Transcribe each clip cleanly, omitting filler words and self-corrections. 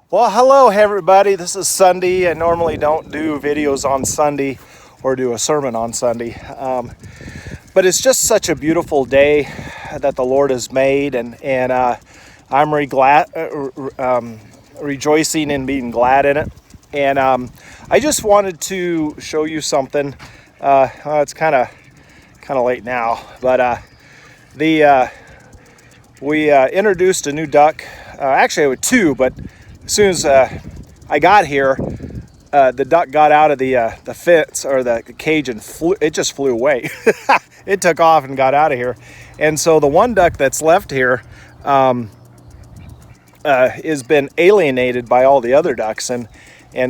Well, hello everybody. This is Sunday. I normally don't do videos on Sunday or do a sermon on Sunday, but it's just such a beautiful day that the Lord has made, and I'm rejoicing and being glad in it. And I just wanted to show you something. Well, it's kind of late now, but we introduced a new duck. Actually, with two, but as soon as I got here, the duck got out of the fence or the cage and it just flew away. It took off and got out of here. And so the one duck that's left here has been alienated by all the other ducks. And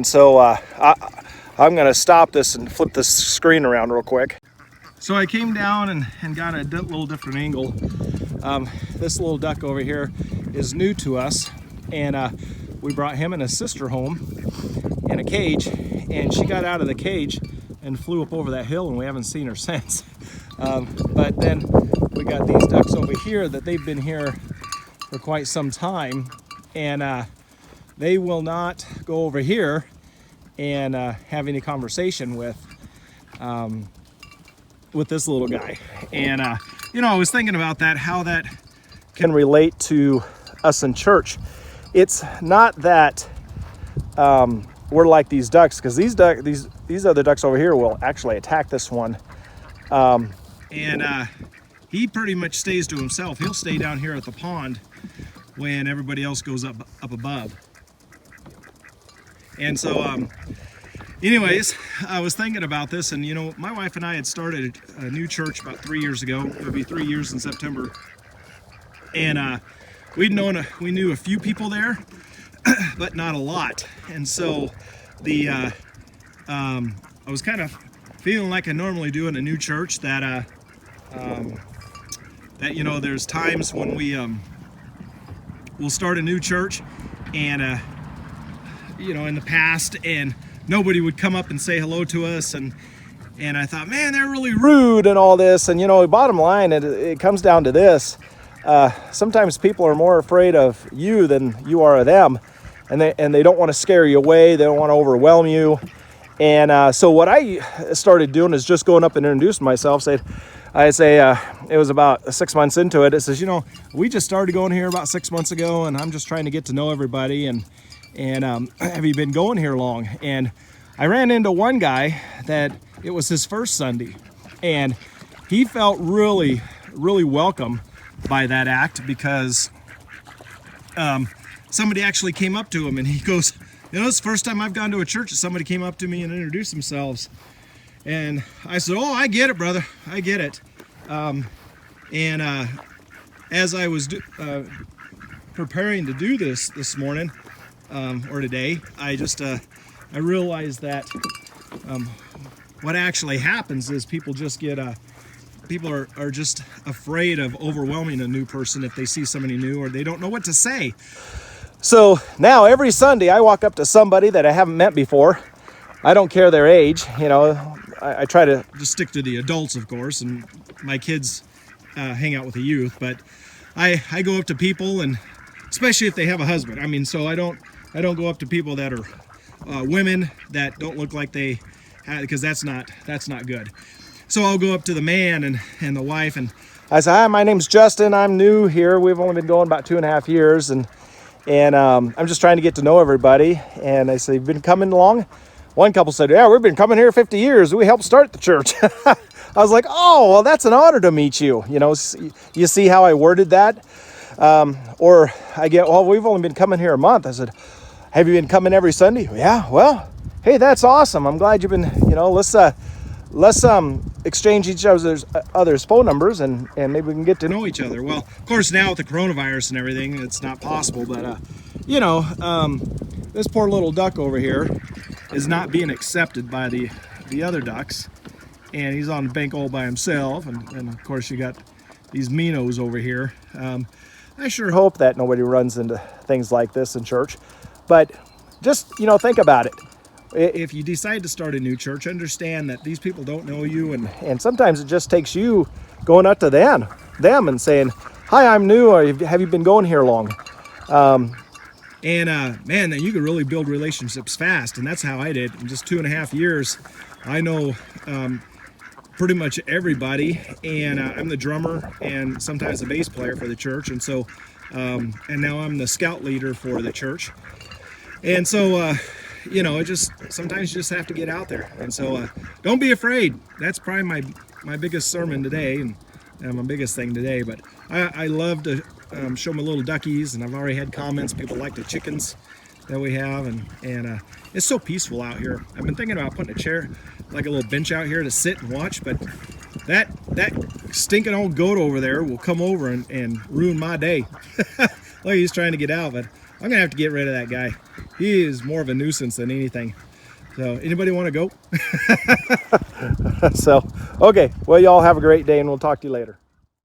so I'm going to stop this and flip this screen around real quick. So I came down and got a little different angle. This little duck over here is new to us, and we brought him and his sister home in a cage, and she got out of the cage and flew up over that hill, and we haven't seen her since. But then we got these ducks over here that they've been here for quite some time, and they will not go over here and have any conversation with this little guy. And I was thinking about that, how that can relate to us in church. It's not that we're like these ducks, because these other ducks over here will actually attack this one, and he pretty much stays to himself. He'll stay down here at the pond when everybody else goes up above. And so anyways, I was thinking about this, and my wife and I had started a new church about 3 years ago. It would be 3 years in September. And we knew a few people there, but not a lot. And so I was kind of feeling like I normally do in a new church, that there's times when we'll start a new church, and in the past, and nobody would come up and say hello to us, and I thought, man, they're really rude and all this. And bottom line, it comes down to this. Sometimes people are more afraid of you than you are of them, and they don't want to scare you away. They don't want to overwhelm you. And so what I started doing is just going up and introducing myself. I'd say it was about 6 months into it. It says, we just started going here about 6 months ago, and I'm just trying to get to know everybody. And have you been going here long? And I ran into one guy that it was his first Sunday, and he felt really, really welcome by that act, because somebody actually came up to him, and he goes, it's the first time I've gone to a church that somebody came up to me and introduced themselves. And I said, oh, I get it, brother, I get it. As I was preparing to do this morning, or today, I realized that what actually happens is people just get people are just afraid of overwhelming a new person if they see somebody new, or they don't know what to say. So now every Sunday I walk up to somebody that I haven't met before. I don't care their age. I try to just stick to the adults, of course, and my kids hang out with the youth, but I go up to people, and especially if they have a husband. So I don't go up to people that are women that don't look like they have, because that's not good. So I'll go up to the man and the wife, and I say, hi, my name's Justin. I'm new here. We've only been going about 2.5 years, and I'm just trying to get to know everybody. And I say, you've been coming along? One couple said, yeah, we've been coming here 50 years. We helped start the church. I was like, oh, well, that's an honor to meet you. You see how I worded that? Or I get, well, we've only been coming here a month. I said, have you been coming every Sunday? Yeah, well, hey, that's awesome. I'm glad you've been, let's exchange each other's phone numbers, and maybe we can get to know each other. Well, of course, now with the coronavirus and everything, it's not possible, but this poor little duck over here is not being accepted by the other ducks, and he's on the bank all by himself, and of course you got these minnows over here. I sure hope that nobody runs into things like this in church, but just think about it. If you decide to start a new church, understand that these people don't know you, and sometimes it just takes you going up to them and saying, hi, I'm new, or have you been going here long? And man, then you can really build relationships fast, and that's how I did. In just 2.5 years, I know pretty much everybody, and I'm the drummer and sometimes the bass player for the church, and so and now I'm the scout leader for the church. And so you know, it just sometimes you just have to get out there, and so don't be afraid. That's probably my biggest sermon today, and my biggest thing today. But I love to show my little duckies, and I've already had comments. People like the chickens that we have, and it's so peaceful out here. I've been thinking about putting a chair, like a little bench out here to sit and watch, but that stinking old goat over there will come over and ruin my day. Look, he's trying to get out, but I'm gonna have to get rid of that guy. He is more of a nuisance than anything. So anybody want to go? So okay, well, y'all have a great day, and we'll talk to you later.